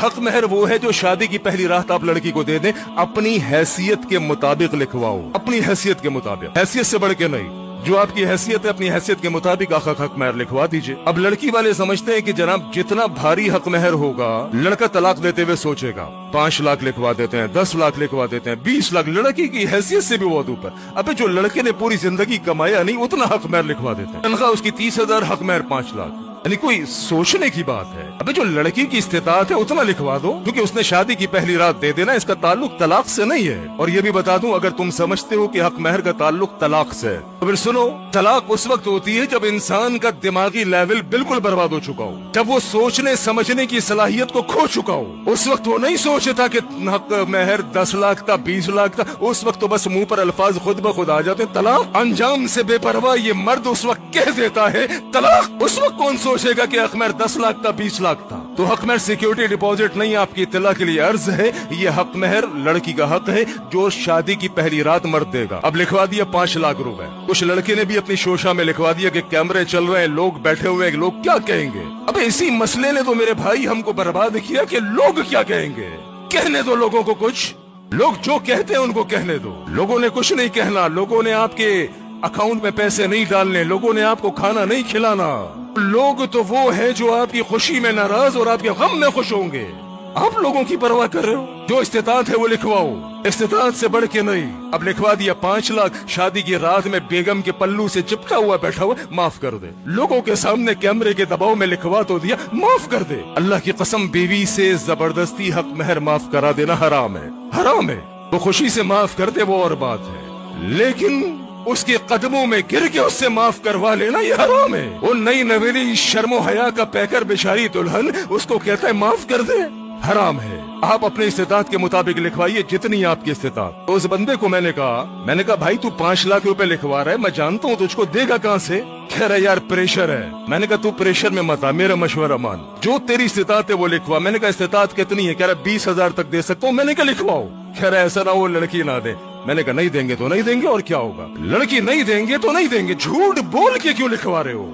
हक महर वो है जो शादी की पहली रात आप लड़की को दे दें, अपनी हैसियत के मुताबिक लिखवाओ, अपनी हैसियत के मुताबिक, हैसियत से बढ़ के नहीं। जो आपकी हैसियत है अपनी हैसियत के मुताबिक हक महर लिखवा दीजिए। अब लड़की वाले समझते हैं कि जनाब जितना भारी हक महर होगा लड़का तलाक देते हुए सोचेगा। 5 लाख लिखवा देते हैं, 10 लाख लिखवा देते हैं, 20 लाख, लड़की की हैसियत से भी बहुत ऊपर। अबे जो लड़के ने पूरी जिंदगी कमाया नहीं उतना हक महर लिखवा देते हैं। तनख्वाह उसकी 30,000, हक महर 5 लाख, यानी कोई सोचने की बात है। अबे जो लड़की की इस्तेताअत है उतना लिखवा दो, क्योंकि उसने शादी की पहली रात दे देना, इसका ताल्लुक तलाक से नहीं है। और ये भी बता दूं, अगर तुम समझते हो कि हक महर का ताल्लुक तलाक से है तो फिर सुनो, तलाक उस वक्त होती है जब इंसान का दिमागी लेवल बिल्कुल बर्बाद हो चुका हो, जब वो सोचने समझने की सलाहियत को खो चुका हो। उस वक्त वो नहीं सोचता कि हक महर 10 लाख था, 20 लाख था। उस वक्त तो बस मुंह पर अल्फाज खुद ब खुद आ जाते हैं, तलाक। अंजाम से बेपरवाह ये मर्द उस वक्त कह देता है तलाक। उस वक्त कौन सोचेगा कि हक महर 10 लाख था, 20 लाख था। तो हक महर सिक्योरिटी डिपॉजिट नहीं, आपकी इत्तला के लिए अर्ज है। ये हक महर लड़की का हक है जो शादी की पहली रात मर्द देगा। अब लिखवा दिया 5 लाख रुपए। कुछ लड़के ने भी अपनी शोशा में लिखवा दिया कि कैमरे चल रहे हैं, लोग बैठे हुए हैं, लोग क्या कहेंगे। अब इसी मसले ने तो मेरे भाई हमको बर्बाद किया कि लोग क्या कहेंगे। कहने दो लोगों को, कुछ लोग जो कहते हैं उनको कहने दो। लोगों ने कुछ नहीं कहना, लोगों ने आपके अकाउंट में पैसे नहीं डालने, लोगों ने आपको खाना नहीं खिलाना। लोग तो वो है जो आपकी खुशी में नाराज और आपके गम में खुश होंगे। आप लोगों की परवाह कर रहे हो। जो इस्तेताअत है वो लिखवाओ, इस्तेताअत से बढ़ के नहीं। अब लिखवा दिया 5 लाख, शादी की रात में बेगम के पल्लू से चिपका हुआ बैठा हुआ, माफ कर दे। लोगों के सामने कैमरे के दबाव में लिखवा तो दिया, माफ कर दे। अल्लाह की कसम, बीवी से जबरदस्ती हक महर माफ करा देना हराम है, हराम है। वो खुशी से माफ कर दे वो और बात है, लेकिन उसके कदमों में गिर के उससे माफ करवा लेना ये हराम है। वो नई नवेली शर्मो हया का पैकर बेचारी दुल्हन उसको कहता है माफ कर दे, हराम है। आप अपने इस्तेताअत के मुताबिक लिखवाइए जितनी आपकी इस्तेताअत। तो उस बंदे को मैंने कहा भाई तू 5 लाख रुपए लिखवा रहा है, मैं जानता हूँ तुझको देगा कहाँ से। कह रहा यार प्रेशर है। मैंने कहा तू प्रेशर में मत आ, मेरा मशवरा मान, जो तेरी इस्तेताअत है वो लिखवा। मैंने कहा इस्तेताअत कितनी है? कह रहा 20,000 तक दे सकता हूँ। मैंने कहा लिखवाओ। कह रहा ऐसा ना वो लड़की ना दे। मैंने कहा नहीं देंगे तो नहीं देंगे, और क्या होगा, लड़की नहीं देंगे तो नहीं देंगे, झूठ बोल के क्यों लिखवा रहे हो।